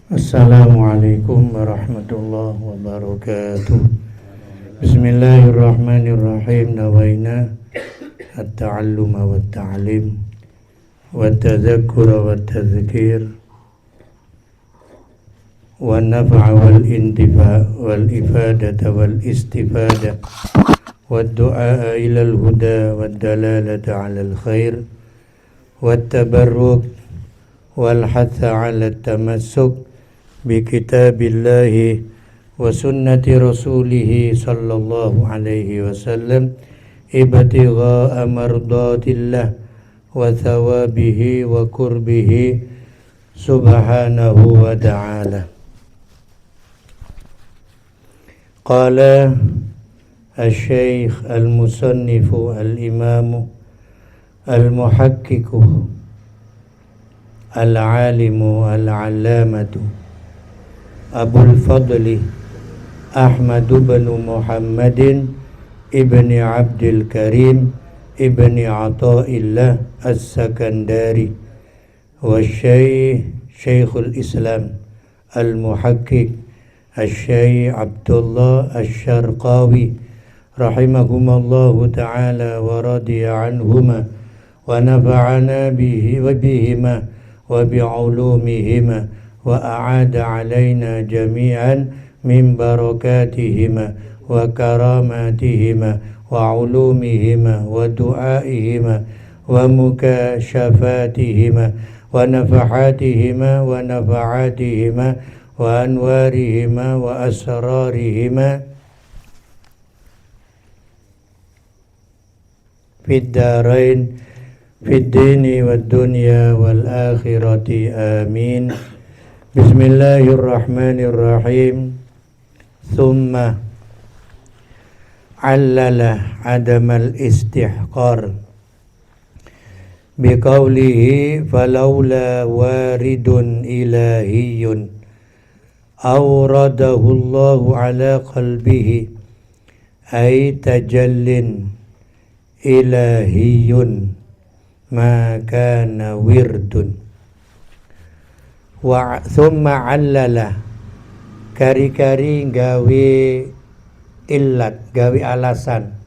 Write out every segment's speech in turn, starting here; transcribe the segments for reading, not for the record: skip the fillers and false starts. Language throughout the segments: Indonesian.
Assalamualaikum warahmatullahi wabarakatuh. Bismillahirrahmanirrahim. Nawaina at-ta'alluma wa ta'lim wa tadhakkura wa tadhkir wa naf'a wal intifa' wal ifadata wal istifada wa du'a ila al-huda wa dalalata 'ala al-khair wa tabarruk wal hatha 'ala at-tamassuk bi kitabillahi wa sunnati rasulih sallallahu alaihi wasallam ibtigha'a mardatillah wa thawabihi wa qurbihi subhanahu wa ta'ala. Qala al-syaykh al-musannifu al-imamu al-muhaqqiqu al-alimu al-allamatu Abul Fadli Ahmad bin Muhammadin ibni Abdul Karim ibni Ata'illah As-Sakandari wa Syekhul Islam Al-Muhaqqiq Al-Syekh Abdullah Asy-Syarqawi rahimahumallahu ta'ala wa radiya anhuma wa nafa'ana bihima wa bi'ulumihima wa a'ada alaina jami'an min barakatihima wa karamatihima wa ulumihima wa du'aihima wa mukashafatihima wa nafahatihima wa nafa'atihima wa anwarihima wa asrarihima fid darain fid dini wad dunya wal akhirati amin. Bismillahirrahmanirrahim. Thumma allala adamal istihqar biqaulihi falawla waridun ilahiyyun awradahu Allahu ala qalbihi ay tajallin ilahiyyun ma kana wirdun wa thumma allala kari-kari gawe illat gawe alasan.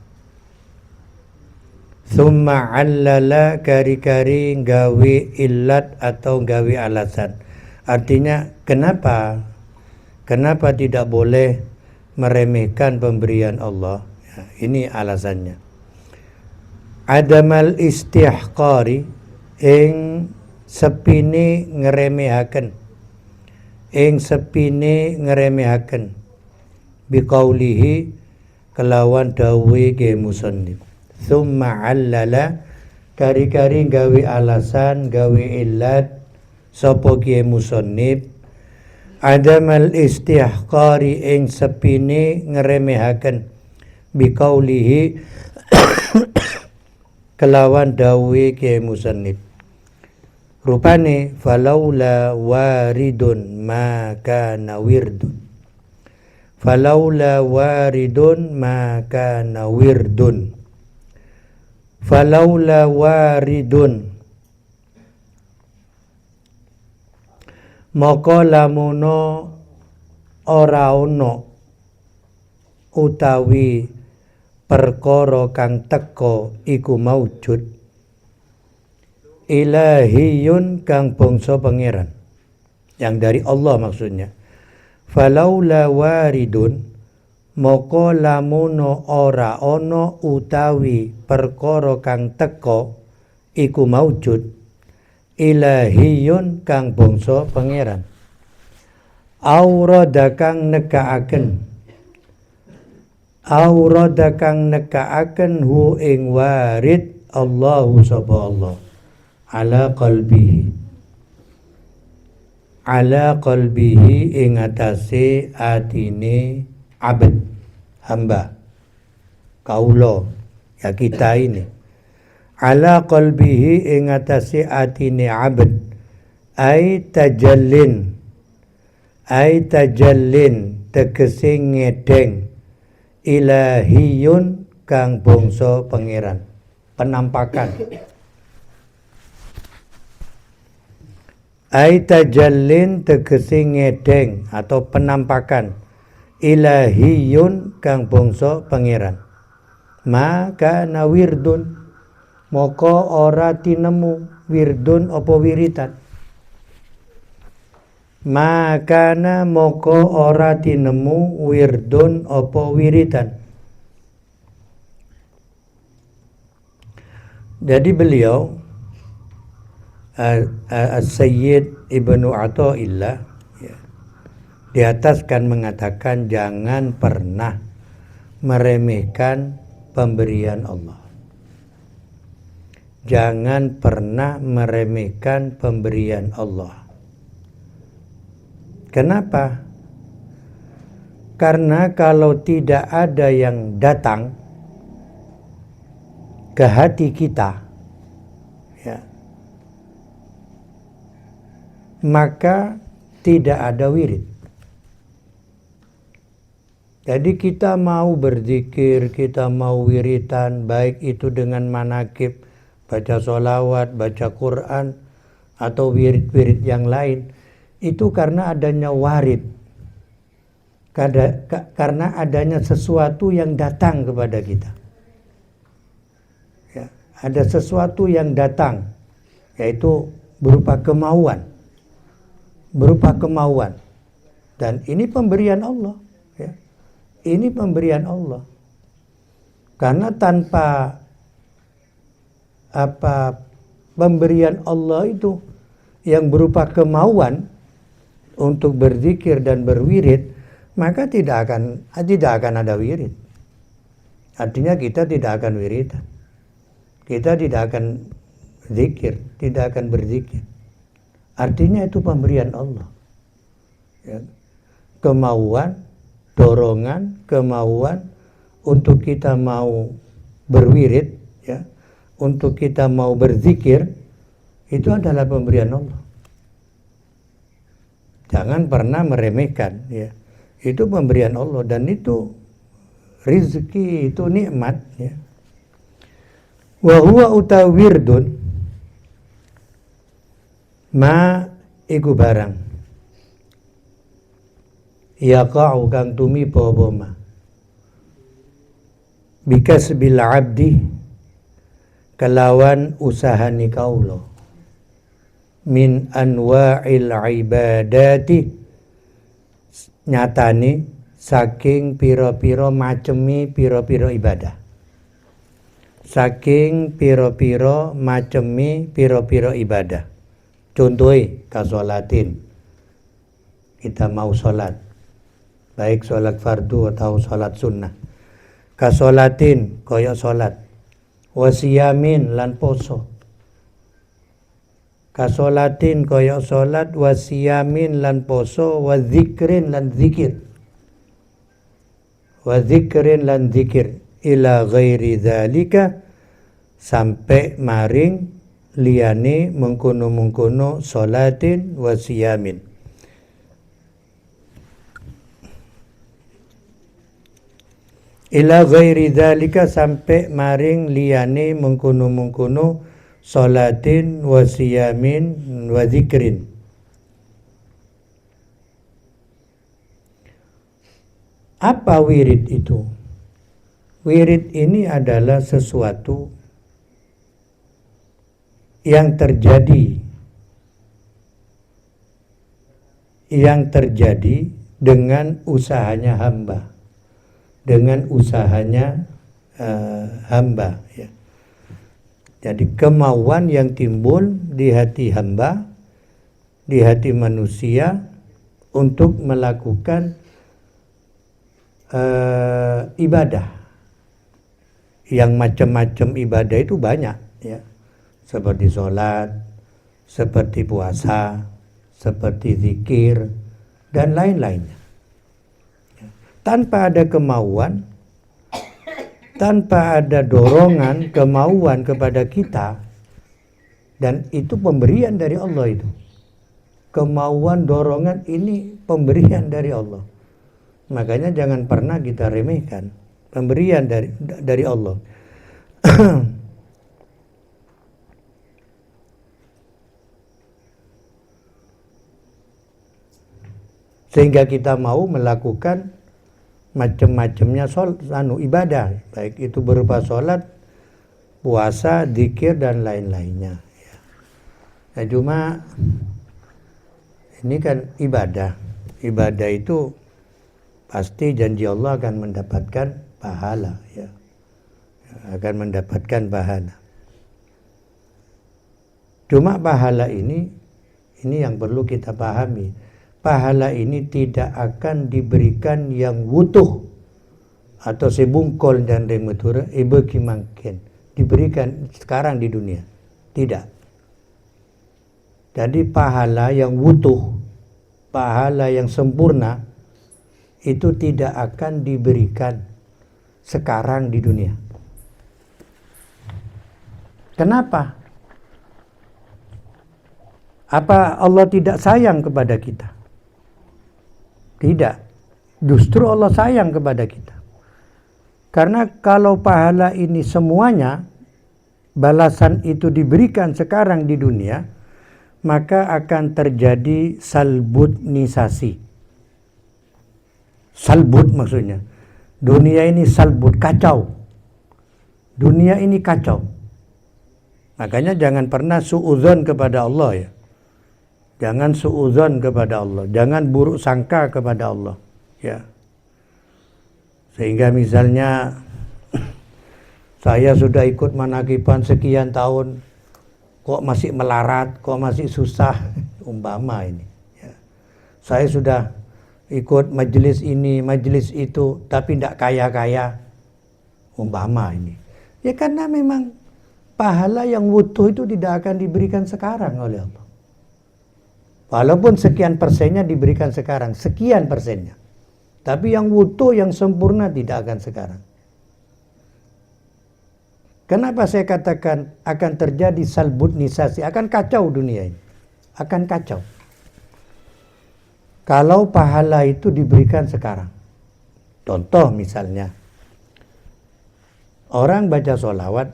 Thumma allala kari-kari gawe illat atau gawe alasan, artinya kenapa tidak boleh meremehkan pemberian Allah ya, ini alasannya. Adamal istihqari ing sepine ngeremehaken biqaulihi kelawan dawe ke musannif. Tsumma allala kari-kari gawe alasan gawe illat sapa ke musannif adamal istihqari ing sepine ngeremehaken biqaulihi kelawan dawe ke musannif. Rupane falaula waridun ma kana wirdun. Falaula waridun ma kana wirdun. Falaula waridun maka lamuno ora ono utawi perkara kang teka iku maujud ilahiyun kang bangsa pangeran yang dari Allah maksudnya. Falaula waridun moko lamuno ora ono utawi perkara kang teka iku maujud ilahiyun kang bangsa pangeran aurada kang nekaaken hu ing warid Allahu sapa Allah ala qalbihi ing atase atine abad hamba kaula ya kita ini ala qalbihi ing atase atine abad ay tajallin tegese ngedeng ilahiyun kang bangsa pangeran penampakan Ai tajallin tegese ngedeng atau penampakan ilahiyun kang bangsa pangeran. Maka na wirdun moko ora tinemu wirdun apa wiritan. Maka na moko ora tinemu wirdun apa wiritan. Jadi beliau As-Sayyid Ibnu Athaillah ya, di atas kan mengatakan jangan pernah meremehkan pemberian Allah. Jangan pernah meremehkan pemberian Allah. Kenapa? Karena kalau tidak ada yang datang ke hati kita, ya, maka tidak ada wirid. Jadi kita mau berzikir, kita mau wiritan, baik itu dengan manakib, baca sholawat, baca Quran, atau wirid-wirid yang lain, itu karena adanya warid, karena adanya sesuatu yang datang kepada kita. Ya, ada sesuatu yang datang, yaitu berupa kemauan, dan ini pemberian Allah. Ya. Ini pemberian Allah. Karena tanpa pemberian Allah itu yang berupa kemauan untuk berzikir dan berwirid, maka tidak akan ada wirid. Artinya kita tidak akan wiridan. Kita tidak akan zikir, tidak akan berzikir. Artinya itu pemberian Allah. Ya. Kemauan, dorongan, kemauan untuk kita mau berwirid, ya, untuk kita mau berzikir, itu adalah pemberian Allah. Jangan pernah meremehkan, ya. Itu pemberian Allah dan itu rizki, itu nikmat, ya. Wa huwa utawirdun ma iku barang yaqa'u kang tumiba apa ma bikasbil abdi kelawan usahani kaula min anwa'il ibadati nyatane saking pira-pira macemi pira-pira ibadah, saking pira-pira macemi pira-pira ibadah. Contohnya kasolatin, kita mau sholat, baik sholat fardu atau sholat sunnah. Kasolatin koyok sholat, wasiyamin lan poso. Kasolatin koyok sholat, wasiyamin lan poso, wazikrin lan zikir. Wazikrin lan zikir ila ghairi dzalika sampai maring liyane mengkono-mengkono sholatin wa siyamin. Ila ghairi dzalika sampai maring liyane mengkono-mengkono sholatin wa siyamin wa dzikrin. Apa wirid itu? Wirid ini adalah sesuatu yang terjadi dengan usahanya hamba, hamba, ya. Jadi kemauan yang timbul di hati hamba, di hati manusia untuk melakukan ibadah. Yang macam-macam ibadah itu banyak, ya. Seperti sholat, seperti puasa, seperti zikir, dan lain-lainnya. Tanpa ada kemauan, tanpa ada dorongan, kemauan kepada kita, dan itu pemberian dari Allah itu. Kemauan, dorongan ini pemberian dari Allah. Makanya jangan pernah kita remehkan pemberian dari Allah. Sehingga kita mau melakukan macam-macamnya ibadah, baik itu berupa sholat, puasa, zikir dan lain-lainnya. Ya, cuma ini kan ibadah. Ibadah itu pasti janji Allah akan mendapatkan pahala, ya. Akan mendapatkan pahala. Cuma pahala ini yang perlu kita pahami. Pahala ini tidak akan diberikan yang wutuh atau sebungkol dan remetura ibeki mangken diberikan sekarang di dunia. Tidak. Jadi pahala yang wutuh, pahala yang sempurna itu tidak akan diberikan sekarang di dunia. Kenapa? Apa Allah tidak sayang kepada kita? Tidak. Justru Allah sayang kepada kita. Karena kalau pahala ini semuanya, balasan itu diberikan sekarang di dunia, maka akan terjadi salbutnisasi. Salbut maksudnya. Dunia ini salbut, kacau. Dunia ini kacau. Makanya jangan pernah suudzon kepada Allah, ya. Jangan suudzon kepada Allah, jangan buruk sangka kepada Allah, ya. Sehingga misalnya saya sudah ikut manakiban sekian tahun, kok masih melarat, kok masih susah, umpama ini, ya. Saya sudah ikut majelis ini, majelis itu, tapi tidak kaya-kaya, umpama ini. Ya karena memang pahala yang wutuh itu tidak akan diberikan sekarang oleh Allah. Walaupun sekian persennya diberikan sekarang, sekian persennya. Tapi yang wutuh, yang sempurna tidak akan sekarang. Kenapa saya katakan akan terjadi salbutnisasi, akan kacau dunia ini. Akan kacau. Kalau pahala itu diberikan sekarang. Contoh misalnya, orang baca sholawat,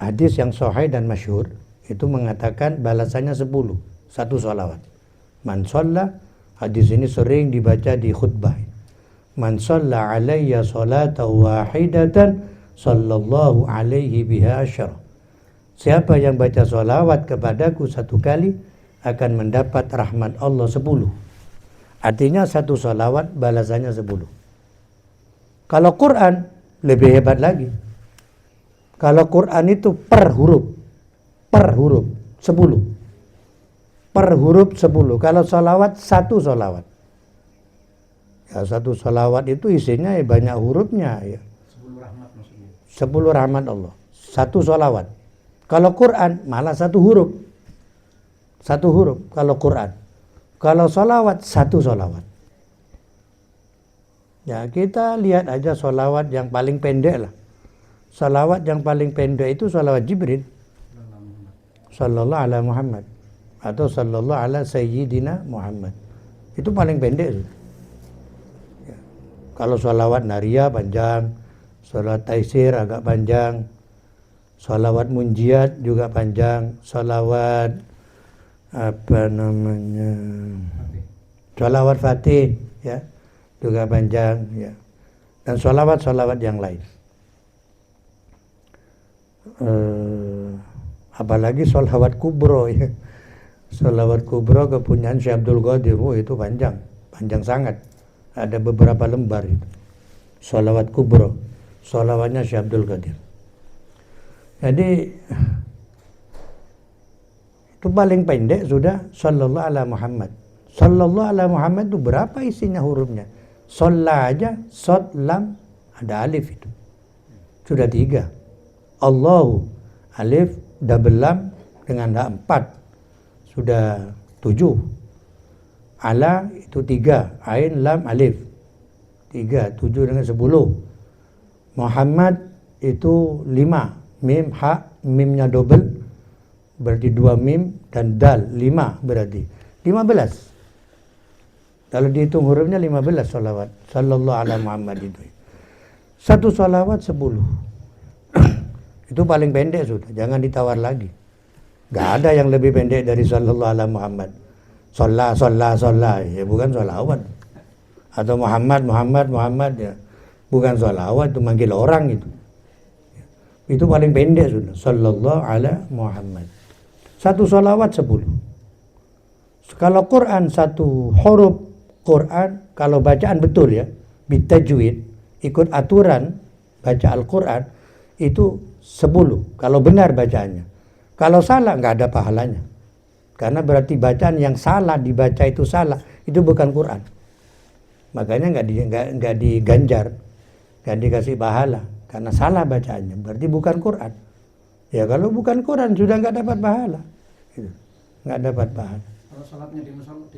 hadis yang sahih dan masyhur, itu mengatakan balasannya 10, satu sholawat. Man sholla, hadis ini sering dibaca di khutbah. Man sholla alayya sholatan wahidatan sallallahu alaihi biha asyara. Siapa yang baca sholawat kepadaku satu kali akan mendapat rahmat Allah 10. Artinya satu sholawat balasannya 10. Kalau Quran lebih hebat lagi. Kalau Quran itu per huruf 10. Per huruf 10. Kalau sholawat, satu sholawat. Ya, satu sholawat itu isinya banyak hurufnya, ya. 10 rahmat maksudnya. 10 rahmat Allah. Satu sholawat. Kalau Quran malah satu huruf. Satu huruf kalau Quran. Kalau sholawat, satu sholawat. Ya, kita lihat aja sholawat yang paling pendek lah. Sholawat yang paling pendek itu sholawat Jibril. Sallallahu ala Muhammad. Atau sallallahu ala Sayyidina Muhammad. Itu paling pendek. Ya. Kalau sholawat Nariyah panjang, sholawat Taisir agak panjang, sholawat Munjiat juga panjang, sholawat sholawat Fatih, ya, juga panjang, ya. Dan sholawat yang lain. Apalagi sholawat kubro, ya. Sholawat kubro kepunyaan Syekh Abdul Qadir, itu panjang sangat. Ada beberapa lembar itu. Sholawat kubro, sholawatnya Syekh Abdul Qadir. Jadi itu paling pendek sudah sallallahu ala Muhammad. Sallallahu ala Muhammad itu berapa isinya hurufnya? Sholla aja, shod, lam, ada alif itu. Sudah 3. Allahu, alif, double lam dengan 4. Sudah 7. Ala itu 3. Ain, lam, alif. 3. 7 dengan 10. Muhammad itu 5. Mim, ha, mimnya double. Berarti 2 mim dan dal. 5 berarti. 15. Kalau dihitung hurufnya 15 sholawat. Sallallahu ala Muhammad itu. Satu sholawat 10. Itu paling pendek sudah. Jangan ditawar lagi. Gak ada yang lebih pendek dari sallallahu ala Muhammad. sholat, ya bukan sholawat. Atau Muhammad, ya bukan sholawat, itu manggil orang itu. Itu paling pendek sudah. Sallallahu ala Muhammad. Satu sholawat 10. Kalau Quran satu huruf Quran, kalau bacaan betul ya, bitajwid, ikut aturan baca Al-Quran, itu 10. Kalau benar bacaannya. Kalau salah nggak ada pahalanya. Karena berarti bacaan yang salah dibaca itu salah, itu bukan Quran. Makanya nggak diganjar, nggak dikasih pahala karena salah bacaannya. Berarti bukan Quran. Ya kalau bukan Quran sudah nggak dapat pahala, gitu. Nggak dapat pahala. Kalau sholatnya di musola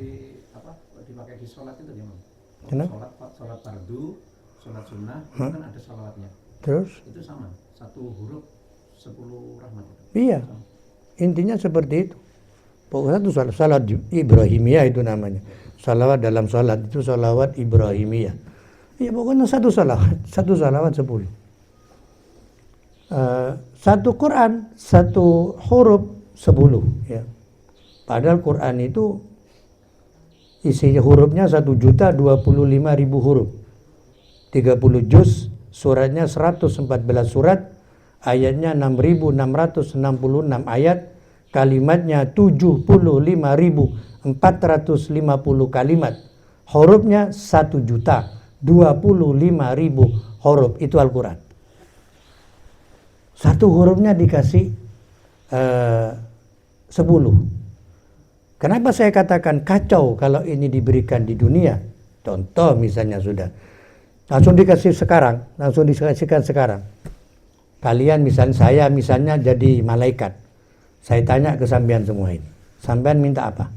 dipakai di sholat itu gimana? Kenapa? Sholat fardu, sholat sunnah, itu kan ada sholawatnya. Terus? Itu sama, satu huruf 10 rahmat. Iya, intinya seperti itu. Pokoknya itu salat Ibrahimiyah itu namanya. Salawat dalam salat itu salawat Ibrahimiyah. Ya pokoknya satu salawat 10. Satu Quran, satu huruf 10. Ya. Padahal Quran itu isinya hurufnya 1.025.000 huruf. 30 juz, suratnya 114 surat, ayatnya 6.666 ayat, kalimatnya 75.450 kalimat, hurufnya 1.025.000 huruf. Itu Al-Quran. Satu hurufnya dikasih 10. Kenapa saya katakan kacau kalau ini diberikan di dunia? Contoh misalnya sudah langsung dikasihkan sekarang. Kalian saya misalnya jadi malaikat. Saya tanya ke sampean semua ini. Sampean minta apa?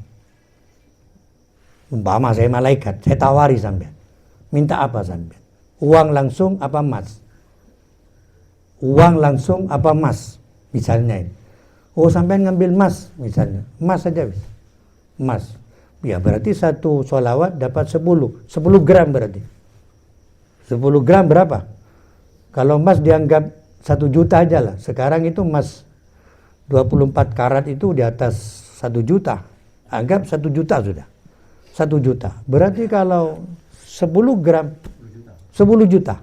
Umpama saya malaikat, saya tawari sampean. Minta apa sampean? Uang langsung apa emas? Uang langsung apa emas? Misalnya ini. Oh sampean ngambil emas misalnya. Emas saja bisa. Emas. Ya berarti satu sholawat dapat 10 gram berarti. 10 gram berapa? Kalau emas dianggap 1 juta aja lah. Sekarang itu emas 24 karat itu di atas 1 juta. Anggap 1 juta sudah. 1 juta. Berarti kalau 10 gram 10 juta.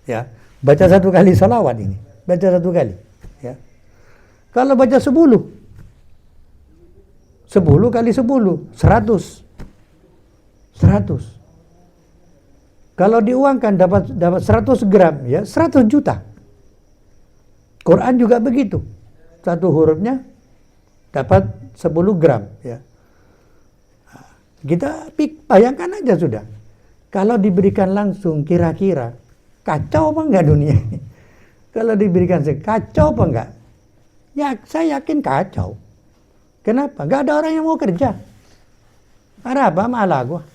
Ya. Baca satu kali sholawat ini. Baca satu kali. Ya. Kalau baca 10 kali 10 100. Kalau diuangkan dapat 100 gram ya 100 juta. Quran juga begitu. Satu hurufnya dapat 10 gram ya. Kita bayangkan aja sudah. Kalau diberikan langsung kira-kira kacau apa enggak dunia ini? Kalau diberikan kacau apa enggak? Ya saya yakin kacau. Kenapa? Enggak ada orang yang mau kerja. Para apa malah gua.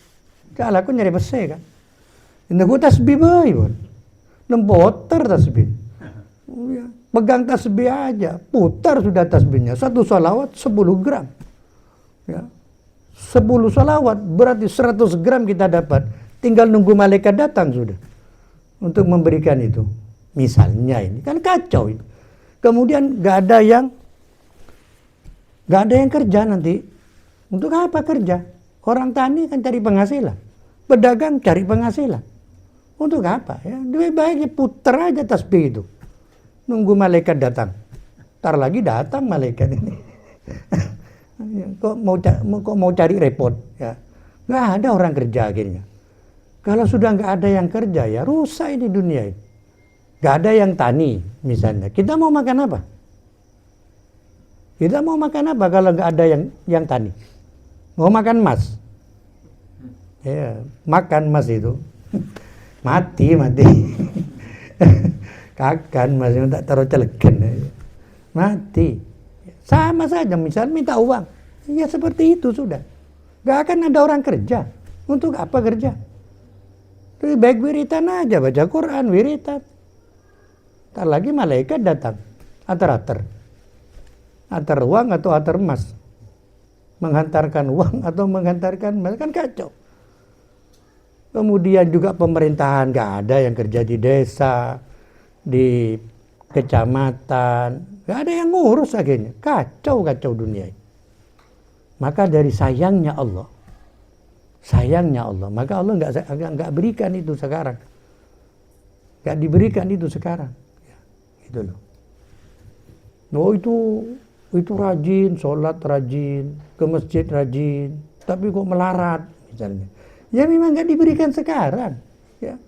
Kalau aku nyari besi kan. Ini gua tasbih bae, Bon. Lempoter tasbih. Pegang tasbih aja, putar sudah tasbihnya. Satu salawat 10 gram. Ya. 10 salawat berarti 100 gram kita dapat. Tinggal nunggu malaikat datang sudah. Untuk memberikan itu. Misalnya ini kan kacau itu. Kemudian gak ada yang kerja nanti. Untuk apa kerja? Orang tani kan cari penghasilan. Pedagang cari penghasilan. Untuk apa? Ya, lebih baiknya putar aja tasbih itu. Nunggu malaikat datang. Ntar lagi datang malaikat ini. Kok mau cari repot? Ya. Nggak ada orang kerja akhirnya. Kalau sudah nggak ada yang kerja ya rusak ini dunia ini. Nggak ada yang tani misalnya. Kita mau makan apa? Kita mau makan apa kalau nggak ada yang tani? Mau makan emas? Ya, makan emas itu. mati. Kakan masih tak taruh celegen. Mati. Sama saja misal minta uang. Ya seperti itu sudah. Gak akan ada orang kerja. Untuk apa kerja? Lebih baik wiritan aja. Baca Quran, wiritan. Ntar lagi malaikat datang. Atar uang atau atar emas. Menghantarkan uang atau menghantarkan emas. Kan kacau. Kemudian juga pemerintahan gak ada yang kerja di desa, di kecamatan, gak ada yang ngurus akhirnya. Kacau dunia ini. Maka dari sayangnya Allah, maka Allah nggak berikan itu sekarang, nggak diberikan itu sekarang, ya, gitu loh. Oh itu rajin, sholat rajin, ke masjid rajin, tapi kok melarat misalnya. Ya memang nggak diberikan sekarang, ya.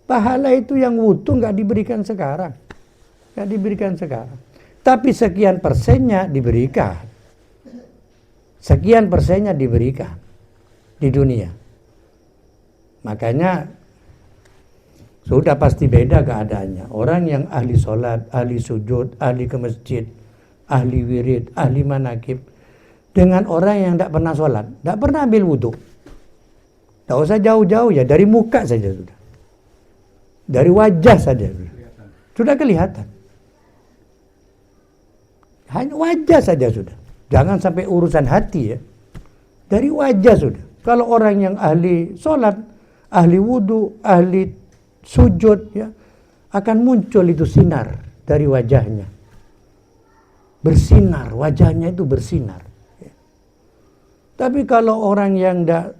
Pahala itu yang wudu nggak diberikan sekarang, nggak diberikan sekarang. Tapi sekian persennya diberikan. Sekian persennya diberikan di dunia. Makanya sudah pasti beda keadaannya. Orang yang ahli sholat, ahli sujud, ahli ke masjid, ahli wirid, ahli manakib, dengan orang yang tidak pernah sholat, tidak pernah ambil wudhu. Tidak usah jauh-jauh ya, dari muka saja sudah. Dari wajah saja sudah kelihatan. Hanya wajah saja sudah. Jangan sampai urusan hati ya. Dari wajah sudah. Kalau orang yang ahli sholat, ahli wudhu, ahli sujud ya, akan muncul itu sinar dari wajahnya. Bersinar, wajahnya itu bersinar. Ya. Tapi kalau orang yang tidak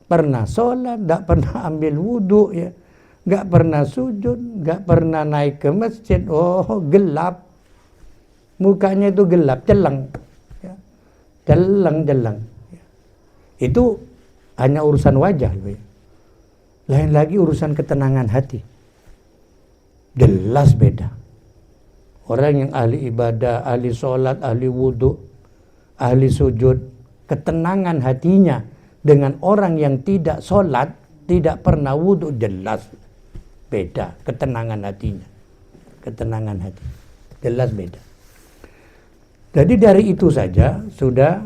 pernah sholat, tidak pernah ambil wudhu ya, nggak pernah sujud, nggak pernah naik ke masjid, oh gelap. Mukanya itu gelap, celeng. Jelang. Itu hanya urusan wajah. Lain lagi urusan ketenangan hati. Jelas beda. Orang yang ahli ibadah, ahli sholat, ahli wudhu, ahli sujud, ketenangan hatinya dengan orang yang tidak sholat, tidak pernah wudhu, jelas beda ketenangan hatinya. Ketenangan hati. Jelas beda. Jadi dari itu saja sudah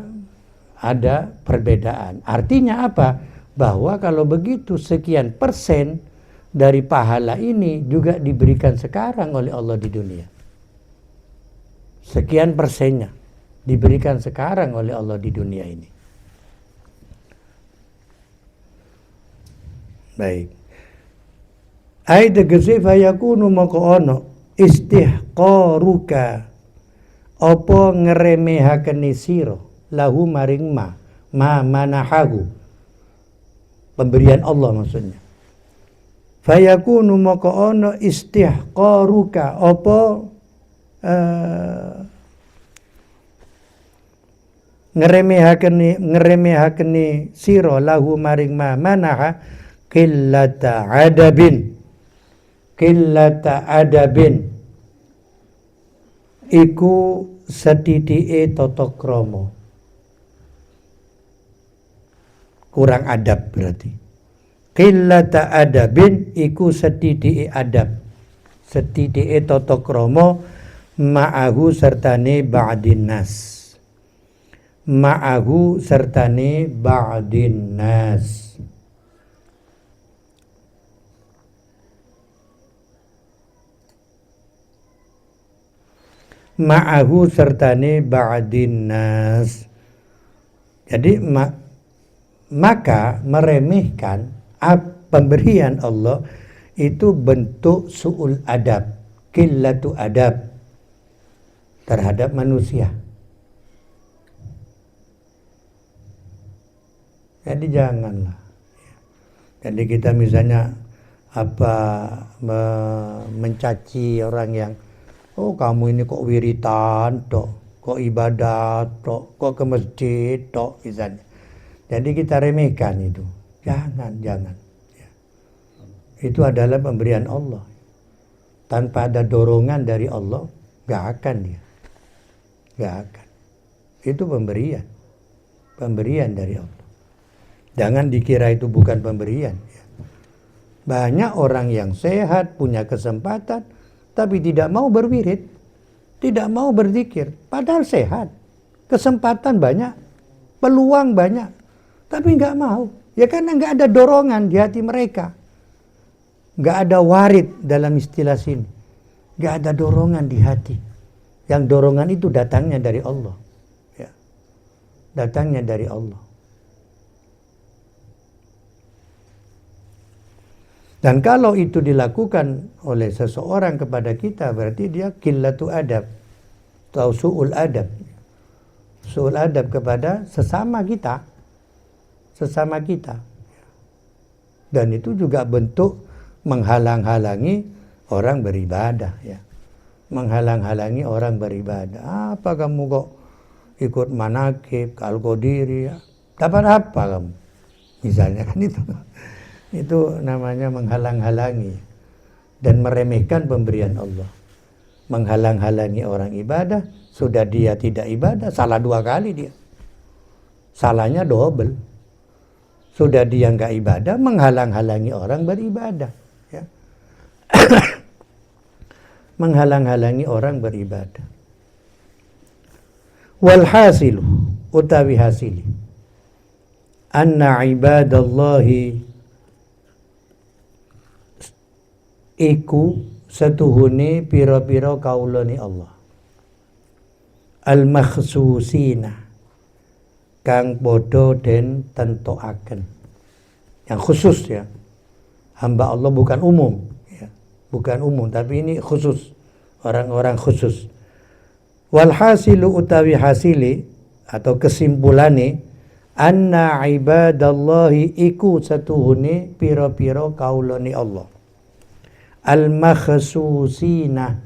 ada perbedaan. Artinya apa? Bahwa kalau begitu sekian persen dari pahala ini juga diberikan sekarang oleh Allah di dunia. Sekian persennya diberikan sekarang oleh Allah di dunia ini. Baik. Ai tegese fayakunu maka ono istihqaruka apa ngeremehaken sira lahu maring ma manahahu, pemberian Allah maksudnya. Fayakunu maka ana istihqaruka apa ngeremehaken sira lahu maring ma manaha qillata adabin iku setitike tata krama, kurang adab berarti. Qillata adabin iku setitike adab, setitike tata krama ma'ahu sertane ba'din nas, ma'ahu sertane ba'din nas. Ma'ahu sertane ba'din nas. Jadi maka meremehkan pemberian Allah itu bentuk su'ul adab, qillatu adab terhadap manusia. Jadi janganlah. Jadi kita misalnya mencaci orang yang, oh kamu ini kok wiritan tok, kok ibadah tok, kok ke masjid tok misalnya. Jadi kita remehkan itu. Jangan. Ya. Itu adalah pemberian Allah. Tanpa ada dorongan dari Allah, gak akan dia. Gak akan. Itu pemberian. Pemberian dari Allah. Jangan dikira itu bukan pemberian. Ya. Banyak orang yang sehat, punya kesempatan, tapi tidak mau berwirid, tidak mau berzikir, padahal sehat, kesempatan banyak, peluang banyak, tapi nggak mau. Ya karena nggak ada dorongan di hati mereka, nggak ada warid dalam istilah sini, nggak ada dorongan di hati. Yang dorongan itu datangnya dari Allah, ya. Datangnya dari Allah. Dan kalau itu dilakukan oleh seseorang kepada kita, berarti dia qillatu adab atau su'ul adab. su'ul adab kepada sesama kita. Dan itu juga bentuk menghalang-halangi orang beribadah, ya. Menghalang-halangi orang beribadah. Apa kamu kok ikut manakib, al-qadiri, ya? Dapat apa kamu? Misalnya kan itu namanya menghalang-halangi dan meremehkan pemberian Allah. Menghalang-halangi orang ibadah, sudah dia tidak ibadah, salah 2 kali dia. Salahnya double. Sudah dia nggak ibadah, menghalang-halangi orang beribadah, ya. Menghalang-halangi orang beribadah. Walhasilu utawi hasili anna ibadallahi iku setuhune pira-pira kaulane Allah al-makhsusina kang padha den tentokaken, yang khusus, ya. Hamba Allah bukan umum, ya. Bukan umum, tapi ini khusus, orang-orang khusus. Walhasilu utawi hasili atau kesimpulannya anna ibadallahi iku satuhune pira-pira kaulane Allah al-makhsusina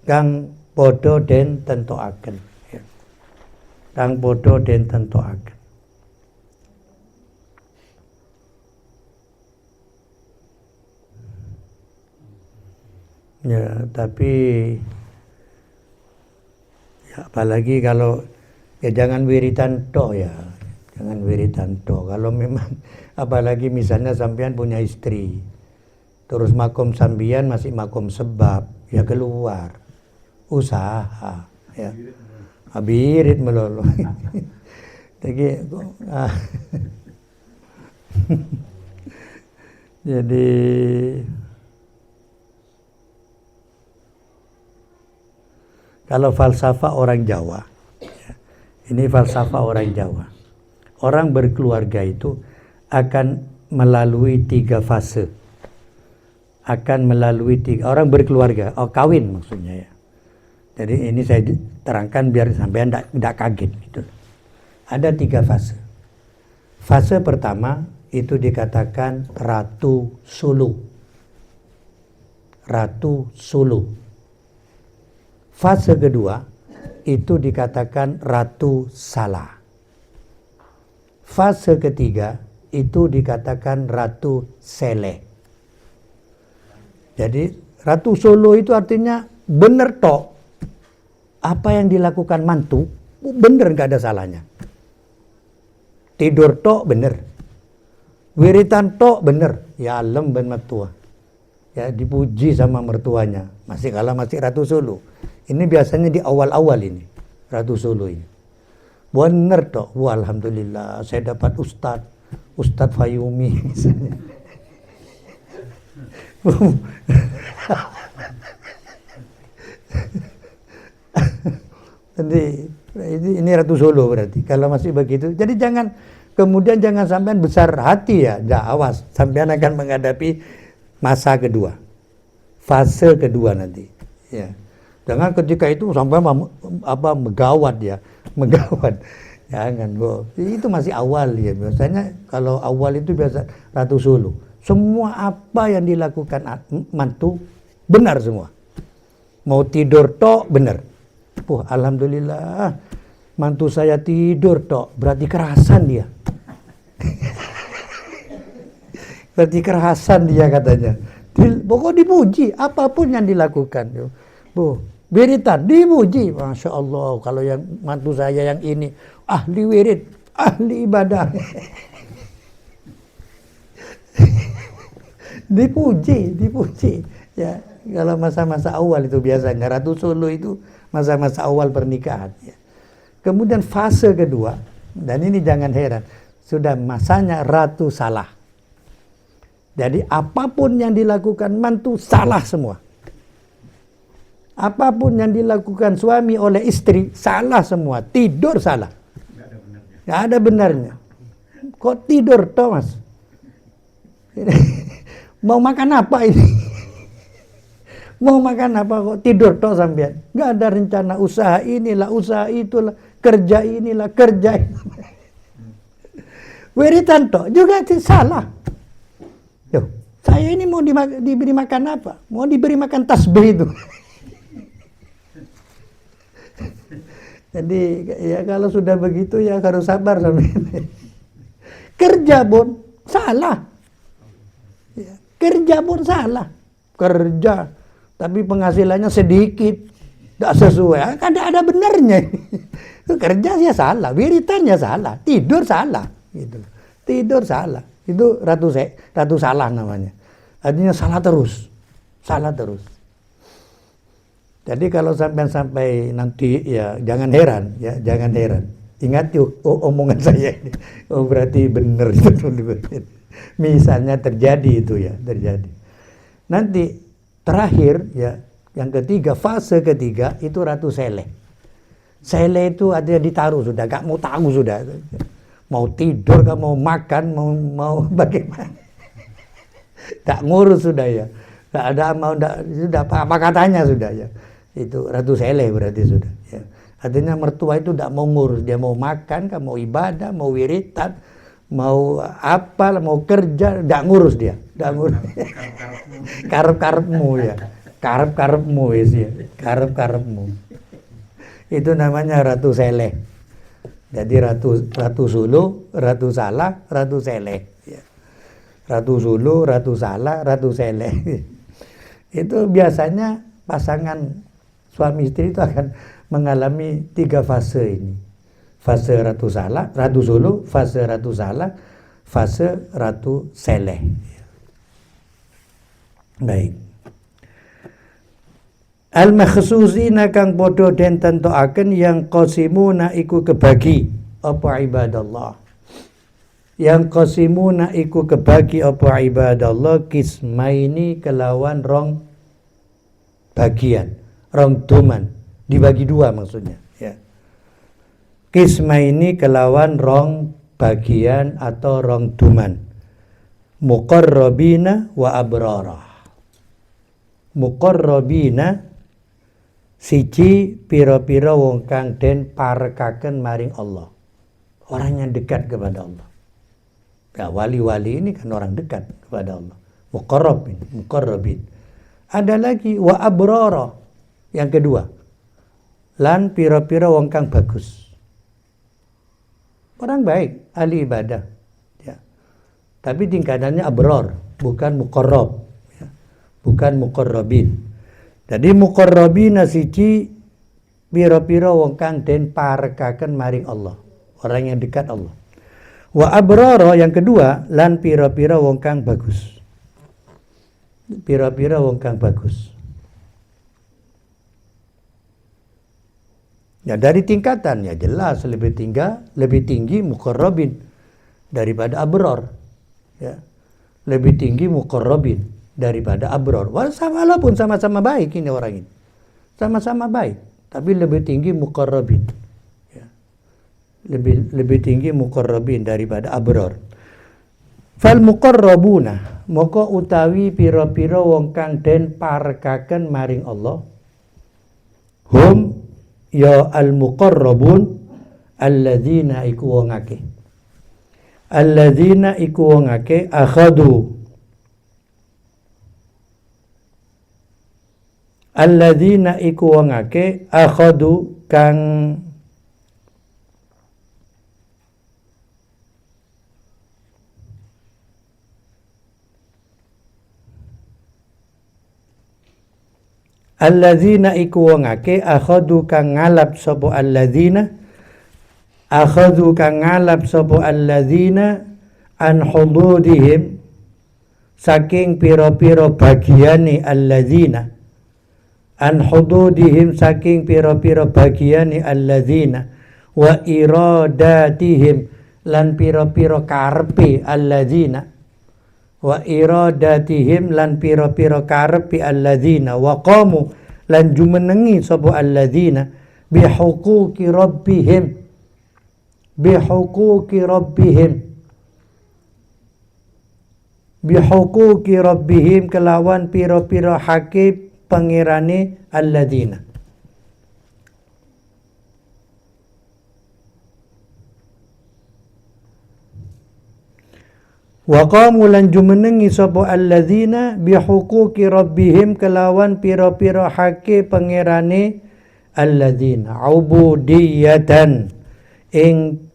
kang padha den tentokaken, ya. Kang padha den tentokaken. Ya, tapi ya, apalagi kalau ya jangan wiritan tok, ya. Jangan wiritan tok. Kalau memang apalagi misalnya sampean punya istri, terus makom sambian masih makom sebab, ya keluar usaha, ya. Habirit melolo. Jadi kalau falsafah orang Jawa, ya, ini falsafah orang Jawa. Orang berkeluarga itu akan melalui 3 fase. Orang berkeluarga, kawin maksudnya, ya. Jadi ini saya terangkan biar sampean tidak kaget gitu. Ada 3 fase. Fase pertama itu dikatakan Ratu Sulu. Ratu Sulu. Fase kedua itu dikatakan Ratu Salah. Fase ketiga itu dikatakan Ratu Seleh. Jadi Ratu Solo itu artinya bener tok. Apa yang dilakukan mantu bener, nggak ada salahnya. Tidur tok bener. Wiritan tok bener. Ya alam ben mertua. Ya dipuji sama mertuanya. Masih Ratu Solo. Ini biasanya di awal-awal ini, Ratu Solo ini. Bener toh, alhamdulillah saya dapat Ustadz Fayumi misalnya. Jadi ini Ratu Solo berarti. Kalau masih begitu, jadi kemudian jangan sampean besar hati, ya. Awas, sampean akan menghadapi masa kedua, fase kedua nanti, ya. Jangan ketika itu sampai megawat, ya, megawat. Jangan, itu masih awal, ya. Biasanya kalau awal itu biasa Ratu Solo. Semua apa yang dilakukan mantu benar semua. Mau tidur tok benar. Alhamdulillah mantu saya tidur tok, berarti kerasan dia. Berarti kerasan dia katanya. Pokok dipuji apapun yang dilakukan. Wiritan dipuji, Masya Allah. Kalau yang mantu saya yang ini ahli wirid, ahli ibadah. dipuji. Ya, kalau masa-masa awal itu biasanya Ratu Solo itu masa-masa awal pernikahan. Ya. Kemudian fase kedua, dan ini jangan heran, sudah masanya Ratu Salah. Jadi apapun yang dilakukan mantu salah semua. Apapun yang dilakukan suami oleh istri salah semua. Tidur salah. Nggak ada benarnya. Kok tidur toh, Mas? Mau makan apa ini? Mau makan apa kok tidur toh sampean? Nggak ada rencana usaha inilah, usaha itulah, kerja inilah, kerja inilah. Wiritan toh juga salah. Yo, saya ini mau diberi makan apa? Mau diberi makan tasbih itu. Jadi ya kalau sudah begitu ya harus sabar sampean. Kerja pun salah. Ya, kerja pun salah. Kerja tapi penghasilannya sedikit, tidak sesuai, kan ada benernya. Kerja ya salah, wiritannya salah, tidur salah, gitu. Tidur salah, itu ratu salah namanya. Artinya salah terus. Jadi kalau sampai nanti ya jangan heran. Ingat omongan saya ini. Oh berarti benar itu. Misalnya terjadi itu ya, terjadi. Nanti terakhir ya, yang ketiga, fase ketiga itu Ratu Seleh. Seleh itu ada ditaruh sudah, gak mau tahu sudah. Mau tidur, gak mau makan, mau bagaimana. Tak ngurus sudah ya. Gak ada sudah apa katanya sudah ya. Itu Ratu Seleh berarti sudah ya. Artinya mertua itu tidak mau ngurus, dia mau makan, mau ibadah, mau wiritan, mau apa, mau kerja, tidak ngurus dia, tidak ngurus. Karep-karepmu ya, karep-karepmu ya, karep-karepmu. Itu namanya Ratu Seleh. Jadi Ratu Sulu, Ratu Salah, Ratu Seleh. Ya. Ratu Sulu, Ratu Salah, Ratu Seleh. Itu biasanya pasangan suami istri itu akan mengalami 3 fase ini. Fase Ratu Salah, Ratu Sulu, fase Ratu Salah, fase Ratu Seleh. Baik. Al-makhsusina kang podo den tentokaken yang qasimuna iku kebagi apa ibadallah. Yang qasimuna iku kebagi apa ibadallah kismaini kelawan rong bagian, rong duman. Dibagi 2 maksudnya ya. Kismaini kelawan rong bagian atau rong duman. Muqarrabina wa abrara. Muqarrabina siji pira-pira wong kang den parekaken maring Allah. Orang yang dekat kepada Allah. Ya, wali-wali ini kan orang dekat kepada Allah. Muqarrabin. Ada lagi wa abrara. Yang kedua, lan pira-pira wong kang bagus. Orang baik, ahli ibadah. Ya. Tapi tingkatannya abror, bukan muqarrab. Ya. Bukan muqarrabin. Jadi muqarrabina siji pira-pira wong kang den parekaken maring Allah. Orang yang dekat Allah. Wa abrara yang kedua, lan pira-pira wong kang bagus. Pira-pira wong kang bagus. Ya dari tingkatan ya jelas lebih tinggi muqarrabin daripada abror. Ya. Lebih tinggi muqarrabin daripada abror. Walaupun sama-sama baik ini orang ini. Sama-sama baik, tapi lebih tinggi muqarrabin. Ya. Lebih tinggi muqarrabin daripada abror. Fal muqarrabuna moko utawi pira-pira wong kang den parekaken maring Allah. Hum ya al-muqarrabun alladzina iku wong akeh. Alladzina iku wong akeh akhadu. Alladzina iku wong akeh akhadu kang alladzina iku wong akeh akhadhu kang ngalap sapa alladzina an hududihim saking pira-pira bagiane alladzina an hududihim saking pira-pira bagiane alladzina wa iradatihim lan pira-pira karepe alladzina wa iradatihim lan pira-pira karepe alladzina wa qamu lan jumenengi sapa alladzina bihuquqi rabbihim kelawan pira-pira hake pangerane alladzina. Wa qamu lan jumenengi sapa alladzina bihuquqi rabbihim kelawan pira-pira hake pangerane alladzina ubudiyatan ing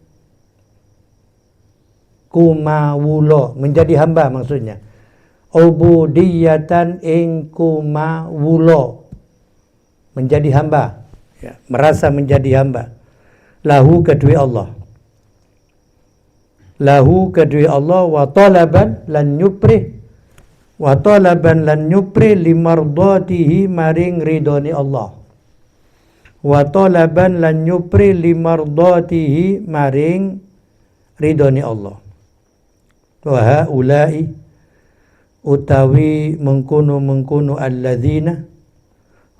kumawulo, menjadi hamba maksudnya. Ubudiyatan ing kumawulo, menjadi hamba, ya, merasa menjadi hamba. Lahu kedue Allah. Lahu kedue Allah wa talaban lan nyuprih limardatihi maring ridhoni Allah. Wa talaban lan nyuprih limardatihi maring ridhoni Allah. Wa haula'i utawi mengkono alladzina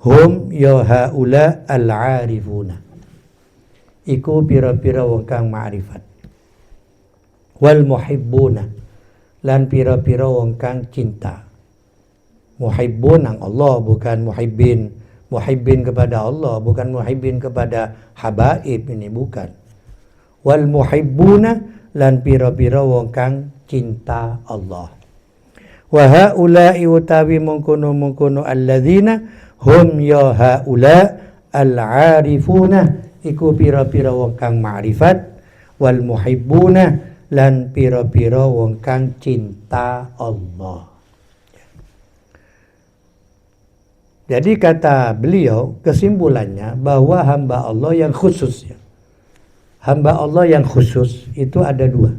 hum ya haula al-arifuna, iku pira-pira wong kang ma'rifat. Wal muhibbuna lan pira-pira wong kang cinta. Muhibbun ang Allah, bukan muhibbin kepada Allah, bukan muhibbin kepada habaib, ini bukan. Wal muhibbuna lan pira-pira wong kang cinta Allah. Wa haula'i utawi mengkono alladzina hum ya haula al-arifuna, iku pira-pira wong kang ma'rifat. Wal muhibbuna lan pira-pira wong kang cinta Allah. Jadi kata beliau, kesimpulannya bahwa hamba Allah yang khusus, ya. Hamba Allah yang khusus itu ada dua.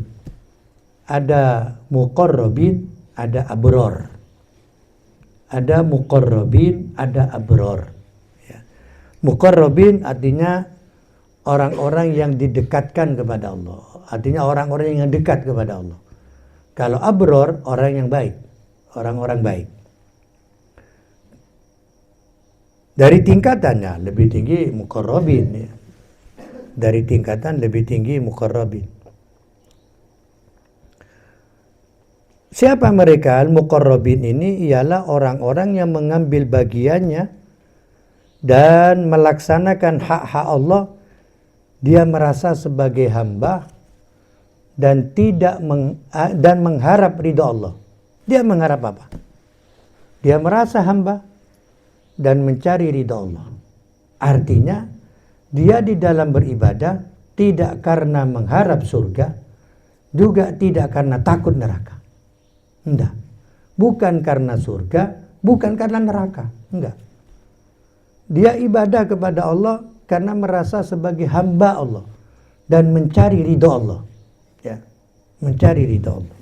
Ada muqarrabin, ada abror. Ada muqarrabin, ada abror. Ya. Muqarrabin artinya orang-orang yang didekatkan kepada Allah. Artinya orang-orang yang dekat kepada Allah. Kalau abror, orang yang baik. Orang-orang baik. Dari tingkatannya lebih tinggi muqarrabin, ya. Dari tingkatan lebih tinggi muqarrabin. Siapa mereka? Al-muqarrabin ini ialah orang-orang yang mengambil bagiannya dan melaksanakan hak-hak Allah. Dia merasa sebagai hamba dan mengharap ridha Allah. Dia mengharap apa? Dia merasa hamba dan mencari ridha Allah. Artinya dia di dalam beribadah tidak karena mengharap surga, juga tidak karena takut neraka. Enggak. Bukan karena surga, bukan karena neraka. Enggak. Dia ibadah kepada Allah karena merasa sebagai hamba Allah dan mencari ridha Allah. Ya, mencari ridha Allah.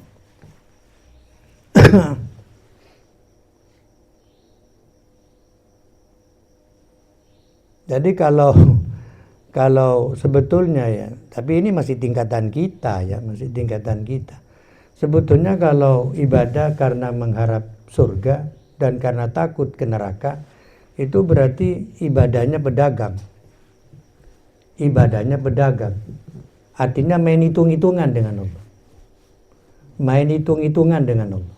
Jadi kalau sebetulnya, ya, tapi ini masih tingkatan kita, ya, masih tingkatan kita. Sebetulnya kalau ibadah karena mengharap surga dan karena takut ke neraka, itu berarti ibadahnya pedagang. Ibadahnya pedagang. Artinya main hitung-hitungan dengan Allah. Main hitung-hitungan dengan Allah.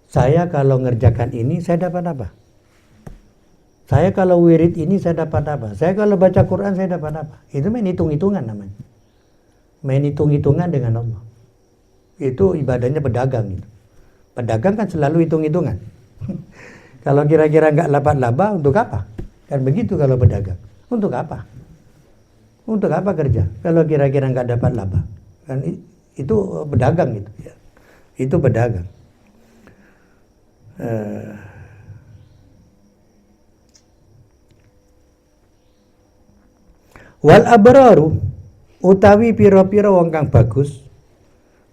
Saya kalau ngerjakan ini, saya dapat apa? Saya kalau wirid ini, saya dapat apa? Saya kalau baca Quran, saya dapat apa? Itu main hitung-hitungan namanya. Main hitung-hitungan dengan Allah. Itu ibadahnya pedagang. Gitu. Pedagang kan selalu hitung-hitungan. Kalau kira-kira nggak dapat laba, untuk apa? Kan begitu kalau pedagang. Untuk apa? Untuk apa kerja? Kalau kira-kira nggak dapat laba, kan itu pedagang gitu. Ya. Itu pedagang. Wal abraru utawi pira-pira wong kang bagus.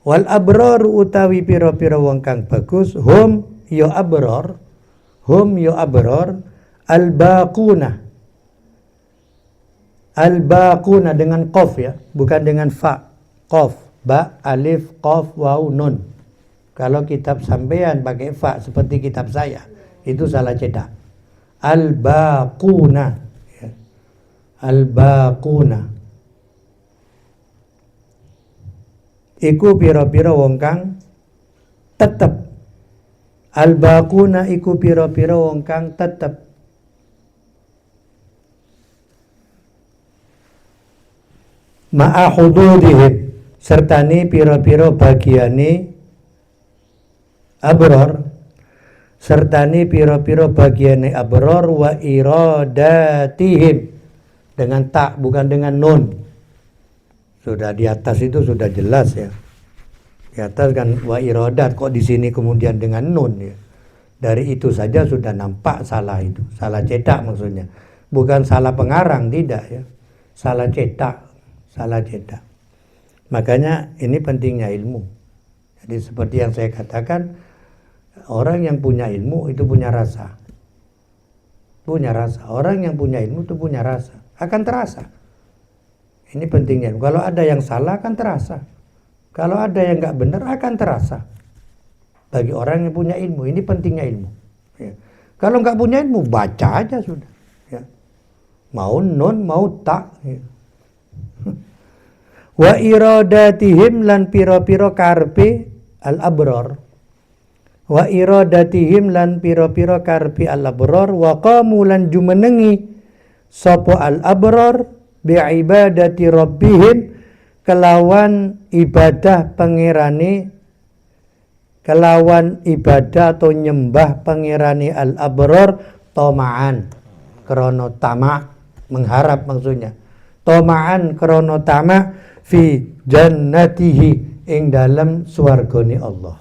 Wal abraru utawi pira-pira wong kang bagus. Hum ya abror al-baquna dengan qaf, ya, bukan dengan fa. Qaf, ba, alif, qaf, waw, nun. Kalau kitab sampean pakai fa seperti kitab saya, itu salah cetak. Al-baquna, ya. Al-baquna iku pira-pira wong kang tetep. Al-baquna iku pira-pira wong kang tetep. ma'a hududihim sertani piro-piro bagiane abror, sertani piro-piro bagiane abror, wa iradatihim dengan tak bukan dengan nun. Sudah di atas itu sudah jelas ya. Di atas kan wa iradat, kok di sini kemudian dengan nun ya. Dari itu saja sudah nampak salah itu, salah cetak maksudnya. Bukan salah pengarang, tidak ya. Salah cetak, salah cetak. Makanya ini pentingnya ilmu. Jadi seperti yang saya katakan, orang yang punya ilmu itu punya rasa. Punya rasa. Orang yang punya ilmu itu punya rasa. Akan terasa. Ini pentingnya. Kalau ada yang salah akan terasa. Kalau ada yang nggak benar akan terasa. Bagi orang yang punya ilmu, ini pentingnya ilmu. Ya. Kalau nggak punya ilmu, baca aja sudah. Ya. Mau nun, mau tak. Ya. Wa iradatihim lan piro-piro karpe al-abror. Wa iradatihim lan piro-piro karpe al-abror. Wa qamu lan jumenengi sopo al-abror bi'ibadati rabbihim kelawan ibadah pengirani, kelawan ibadah atau nyembah pengirani al-abror toma'an krono tama, mengharap maksudnya. Toma'an krono tama fi jannatihi ing dalam swargane Allah.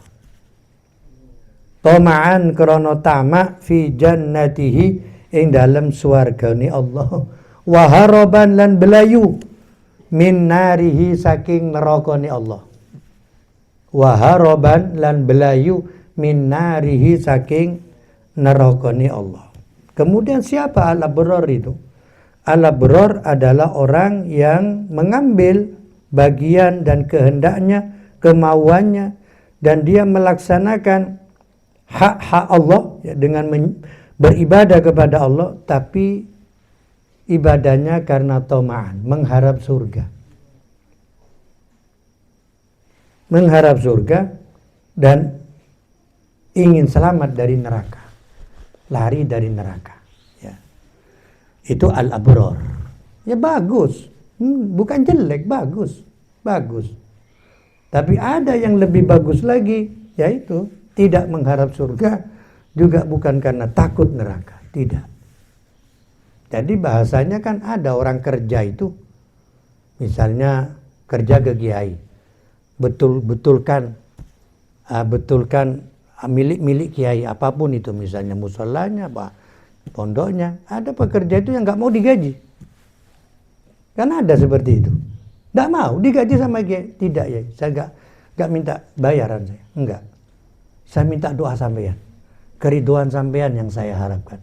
Toma'an krono tama fi jannatihi ing dalam swargane Allah. Waharaban lan belayu min narihi saking nerakane Allah. Waharaban lan belayu min narihi saking nerakane Allah. Kemudian siapa al-abror itu? Al-abror adalah orang yang mengambil bagian dan kehendaknya, kemauannya, dan dia melaksanakan hak-hak Allah ya, dengan beribadah kepada Allah, tapi ibadahnya karena toma'an, mengharap surga. Mengharap surga dan ingin selamat dari neraka. Lari dari neraka. Ya. Itu al-abror. Ya bagus. Bukan jelek, bagus. Bagus. Tapi ada yang lebih bagus lagi, yaitu tidak mengharap surga, juga bukan karena takut neraka. Tidak. Jadi bahasanya kan ada orang kerja itu, misalnya kerja ke kiai, betulkan milik kiai apapun itu, misalnya musolanya, apa pondoknya. Ada pekerja itu yang nggak mau digaji, kan ada seperti itu, nggak mau digaji sama kiai. Tidak ya, saya nggak minta bayaran saya, enggak. Saya minta doa sampean, keriduan sampean yang saya harapkan.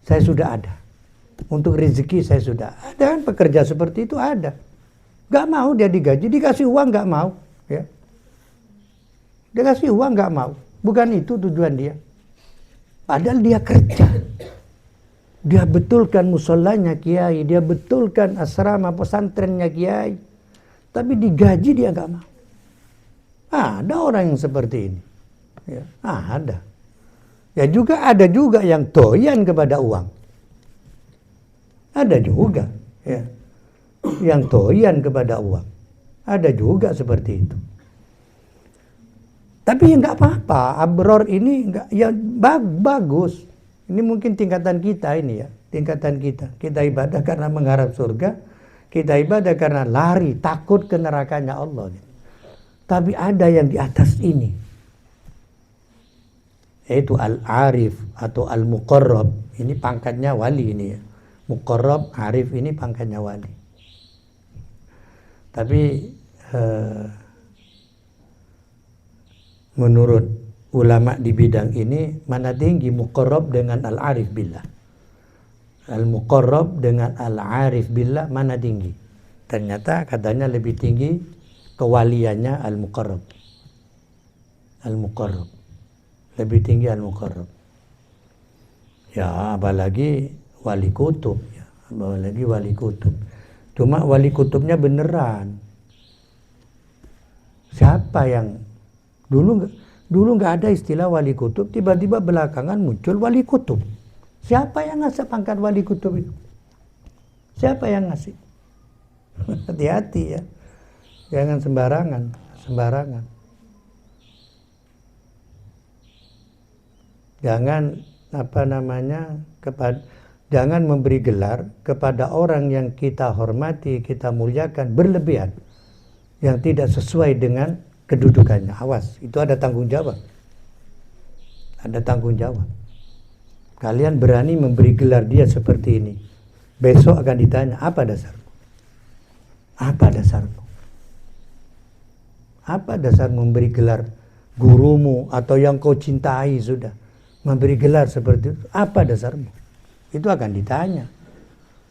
Saya sudah ada. Untuk rezeki saya sudah ada. Kan pekerja seperti itu ada. Gak mau dia digaji, dikasih uang gak mau. Ya. Dikasih uang gak mau. Bukan itu tujuan dia. Padahal dia kerja. Dia betulkan musolanya kiai, dia betulkan asrama pesantrennya kiai. Tapi digaji dia gak mau. Ada orang yang seperti ini. Ya, ada. Ya juga ada juga yang doyan kepada uang. Ada juga ya, yang doyan kepada uang. Ada juga seperti itu. Tapi ya nggak apa-apa. Abror ini nggak, ya bagus. Ini mungkin tingkatan kita ini ya, tingkatan kita. Kita ibadah karena mengharap surga. Kita ibadah karena lari takut ke nerakanya Allah. Tapi ada yang di atas ini, yaitu al-arif atau al-muqarrab. Ini pangkatnya wali ini ya. Muqarrab, arif ini pangkatnya wali. Tapi menurut ulama di bidang ini, mana tinggi muqarrab dengan al-arif billah? Al-muqarrab dengan al-arif billah mana tinggi? Ternyata katanya lebih tinggi kewaliannya al-muqarrab. Al-muqarrab. Lebih tinggi al-muqarrab. Ya apalagi wali kutub ya, apalagi wali kutub. Cuma wali kutubnya beneran. Siapa yang dulu nggak ada istilah wali kutub, tiba-tiba belakangan muncul wali kutub. Siapa yang ngasih pangkat wali kutub itu? Siapa yang ngasih? Hati-hati ya. Jangan sembarangan. Jangan jangan memberi gelar kepada orang yang kita hormati, kita muliakan berlebihan, yang tidak sesuai dengan kedudukannya. Awas, itu ada tanggung jawab. Kalian berani memberi gelar dia seperti ini, besok akan ditanya, apa dasarmu? Apa dasar memberi gelar gurumu atau yang kau cintai sudah memberi gelar seperti itu? Apa dasarmu? Itu akan ditanya.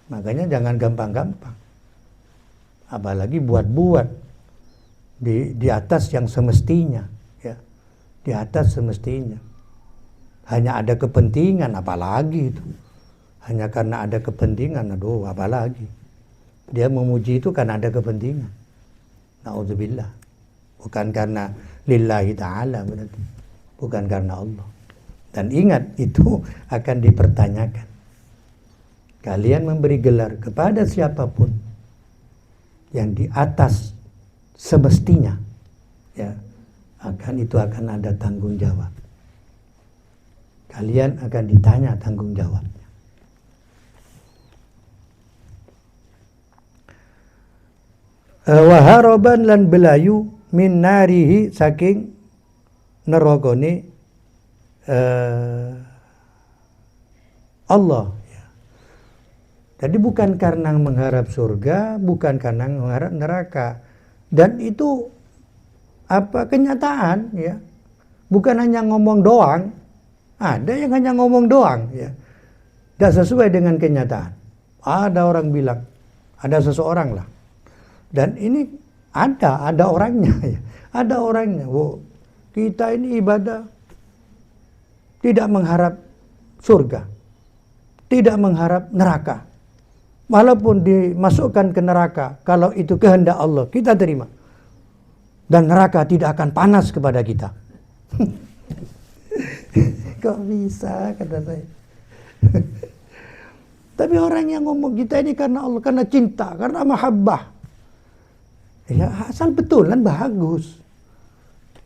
Makanya jangan gampang-gampang. Apalagi buat-buat di atas yang semestinya, ya. Di atas semestinya. Hanya ada kepentingan, apalagi itu. Hanya karena ada kepentingan, aduh, apalagi. Dia memuji itu karena ada kepentingan. Na'udzubillah. Bukan karena lillahi ta'ala berarti. Bukan karena Allah. Dan ingat, itu akan dipertanyakan. Kalian memberi gelar kepada siapapun yang di atas semestinya, ya, itu akan ada tanggung jawab. Kalian akan ditanya tanggung jawabnya. Waharoban lan belayu min narihi saking nerokone Allah. Jadi bukan karena mengharap surga, bukan karena mengharap neraka. Dan itu kenyataan, ya. Bukan hanya ngomong doang. Ada yang hanya ngomong doang, ya. Tidak sesuai dengan kenyataan. Ada orang bilang, ada seseorang lah. Dan ini ada orangnya, ya. Ada orangnya. Kita ini ibadah tidak mengharap surga, tidak mengharap neraka. Walaupun dimasukkan ke neraka, kalau itu kehendak Allah, kita terima. Dan neraka tidak akan panas kepada kita. Kok bisa, kata saya. Tapi orang yang ngomong kita ini karena Allah, karena cinta, karena mahabbah. Ya asal betulan bagus.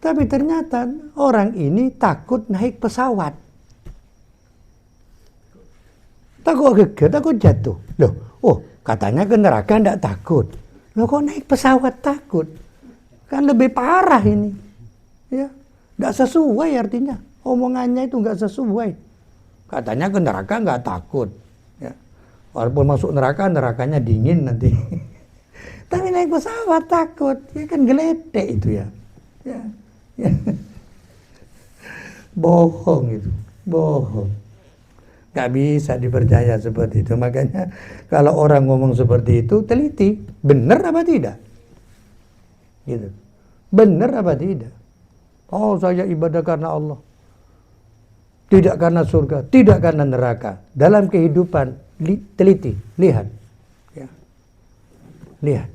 Tapi ternyata orang ini takut naik pesawat. Takut geger, takut jatuh. Katanya ke neraka enggak takut. Loh, kok naik pesawat takut? Kan lebih parah ini. Ya, enggak sesuai artinya. Omongannya itu enggak sesuai. Katanya ke neraka enggak takut. Ya. Walaupun masuk neraka, nerakanya dingin nanti. Tapi naik pesawat takut. Ya kan geledek itu ya. Ya. Bohong itu. Bohong. Gak bisa dipercaya seperti itu. Makanya kalau orang ngomong seperti itu, teliti. Benar apa tidak? Gitu. Benar apa tidak? Oh, saya ibadah karena Allah. Tidak karena surga. Tidak karena neraka. Dalam kehidupan, teliti. Lihat. Ya. Lihat.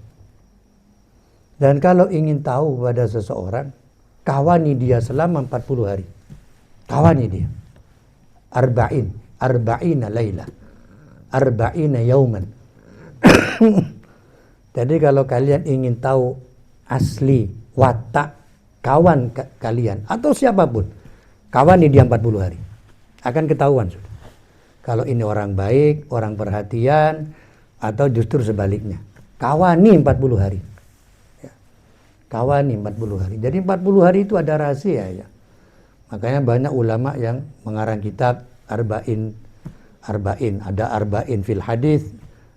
Dan kalau ingin tahu pada seseorang, kawani dia selama 40 hari. Kawani dia. Arba'ina layla. Arba'ina yauman. Jadi kalau kalian ingin tahu asli watak kawan kalian atau siapapun, kawani dia 40 hari. Akan ketahuan sudah. Kalau ini orang baik, orang perhatian, atau justru sebaliknya. Kawani 40 hari. Ya. Kawani 40 hari. Jadi 40 hari itu ada rahasia, ya. Makanya banyak ulama yang mengarang kitab arba'in. Ada arba'in fil hadis,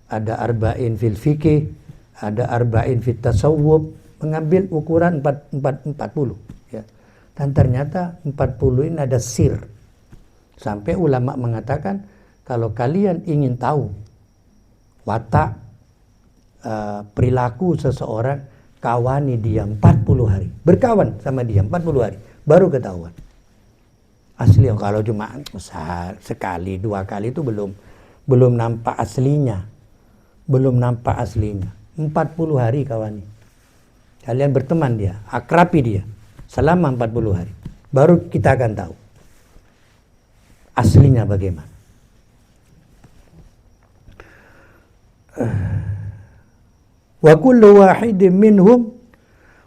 ada arba'in fil fikih, ada arba'in fit tasawuf, mengambil ukuran 40. Ya. Dan ternyata 40 ini ada sir. Sampai ulama mengatakan, kalau kalian ingin tahu watak perilaku seseorang, kawani dia 40 hari. Berkawan sama dia 40 hari, baru ketahuan. Asli, kalau cuma sekali, 2 kali itu belum nampak aslinya. Belum nampak aslinya. 40 hari kawani. Kalian berteman dia, akrabi dia selama 40 hari. Baru kita akan tahu aslinya bagaimana. Wa kullu wahidin minhum,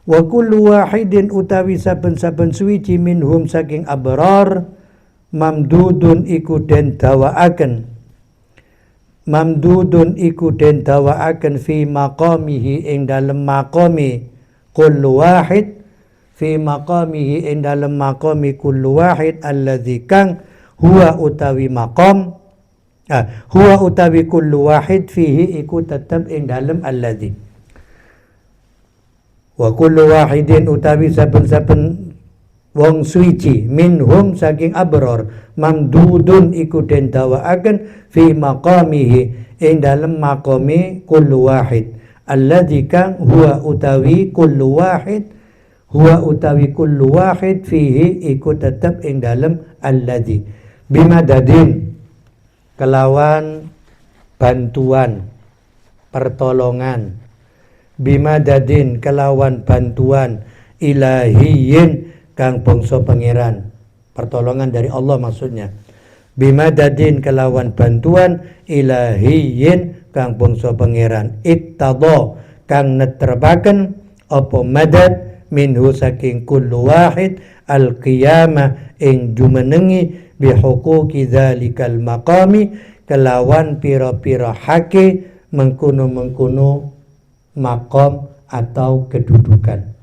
wa kullu wahidin utawi saben-saben suwiji minhum saking abrar mamdudun iku den dawaaken, mamdudun iku den dawaaken fi maqamihi ing dalem maqami kullu wahid, fi maqamihi ing dalem maqami kullu wahid alladzi kang huwa utawi maqam, huwa utawi kullu wahid fihi iku tetep ing dalem alladzi. Wa kullu wahidin utawi saben-saben wong suci minhum saking abror mamdudun iku den dawaaken fi maqamihi ing dalem maqami kullu wahid alladzi kang huwa utawi kullu wahid, huwa utawi kullu wahid fihi iku tetep ing dalem alladzi bimadadin kelawan bantuan pertolongan, bimadadin kelawan bantuan ilahiyin kang bangsa pangeran, pertolongan dari Allah maksudnya. Bimadadin kelawan bantuan ilahiyin kang bangsa pangeran, iktadha kang netrepaken apa madad minhu saking kullu wahid al-qiyamah ing jumenengi bihuquqi dzalikal maqami kelawan pira-pira hake mengkono-mengkono maqam atau kedudukan.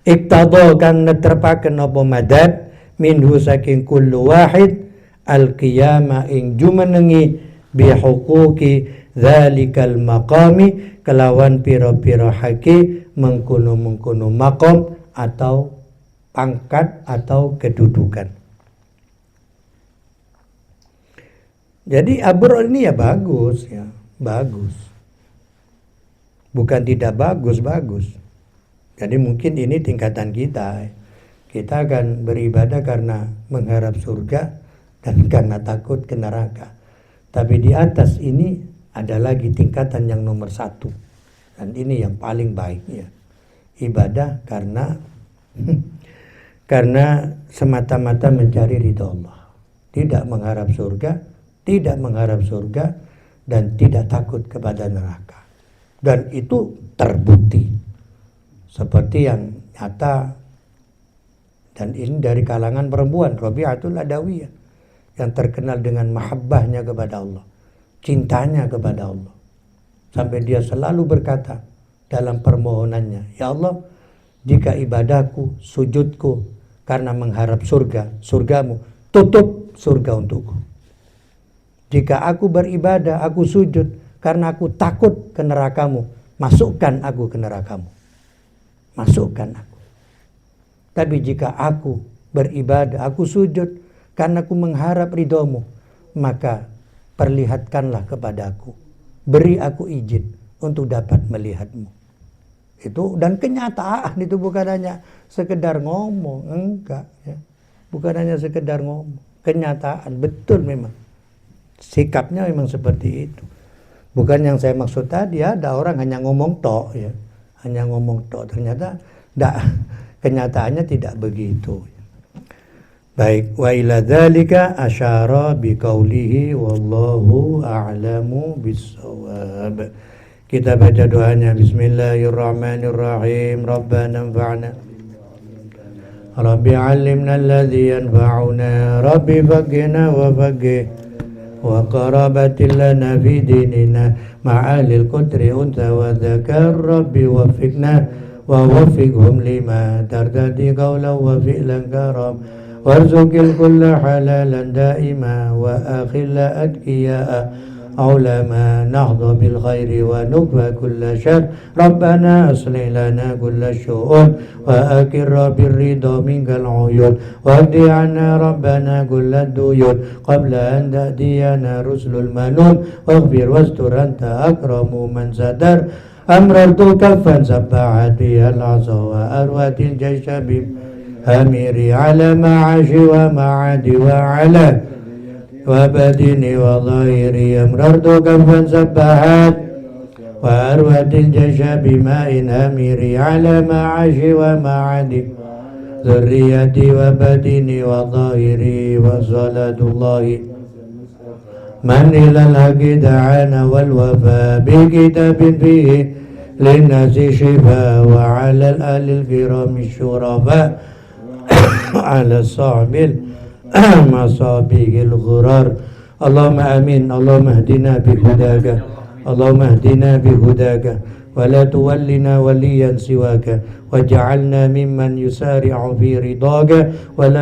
Iktadha kang netrepaken apa madad minhu saking kullu wahid al-qiyamah ing jumenengi bihuquqi dzalikal maqami kelawan pira-pira hake mengkono-mengkono maqam atau pangkat atau kedudukan. Jadi abror ini ya bagus ya, bagus. Bukan tidak bagus, bagus. Jadi mungkin ini tingkatan kita. Kita akan beribadah karena mengharap surga dan karena takut ke neraka. Tapi di atas ini ada lagi tingkatan yang nomor satu. Dan ini yang paling baiknya. Ibadah karena semata-mata mencari ridha Allah. Tidak mengharap surga, dan tidak takut kepada neraka. Dan itu terbukti. Seperti yang nyata, dan ini dari kalangan perempuan, Rabi'atul Adawiyah, yang terkenal dengan mahabbahnya kepada Allah, cintanya kepada Allah. Sampai dia selalu berkata dalam permohonannya, ya Allah, jika ibadahku, sujudku karena mengharap surga, surgamu, tutup surga untukku. Jika aku beribadah, aku sujud karena aku takut ke nerakamu, masukkan aku ke nerakamu. Masukkan aku. Tapi jika aku beribadah, aku sujud karena aku mengharap ridhomu, maka perlihatkanlah kepadaku, beri aku izin untuk dapat melihatmu. Itu dan kenyataan itu bukan hanya sekedar ngomong, enggak ya. Bukan hanya sekedar ngomong, kenyataan betul memang. Sikapnya memang seperti itu. Bukan yang saya maksud tadi, ada orang hanya ngomong tok ya. Hanya ngomong tok, ternyata kenyataannya tidak begitu. Baik, wa ila dzalika asyara biqaulihi wallahu a'lamu bis-shawab. Kita baca doanya. Bismillahirrahmanirrahim. Rabbana anfa'na, Rabbi 'allimna alladhi yanfa'una, Rabbi faqqihna wa faqqih wa qarabatil lana fi dinina ma'alil qudri unta wa dzakar, Rabbi waffiqna wa waffiqhum lima tardadi qawlan wa fi'lan karam warzuqil kulla halalan daima wa akhilla adkiya'a علما نهض بالخير ونكفى كل شر ربنا أصلح لنا كل الشؤون وأكر بالرضا منك العيون واهد عنا ربنا كل الديون قبل أن تأتينا رسل المنون واغفر واستر أنت أكرم من ستر أمررت كفا سبحت بها العصا وأروت الجيش بأميري على معاش ومعاد وعلى وبدني وظاهري أمررت كفا سبحت وأروت الجيش بماء أميري على معاش ومعاد ذريتي وبدني وظاهري وصلاة الله من إلى الحق دعانا والوفاء بكتاب فيه للناس شفاء وعلى الآل الكرام الشرفاء على الصعب المصابيح الغرار. اللهم آمين. اللهم اهدنا بهداك، اللهم اهدنا بهداك ولا تولنا وليا سواك، واجعلنا ممن يسارع في رضاك ولا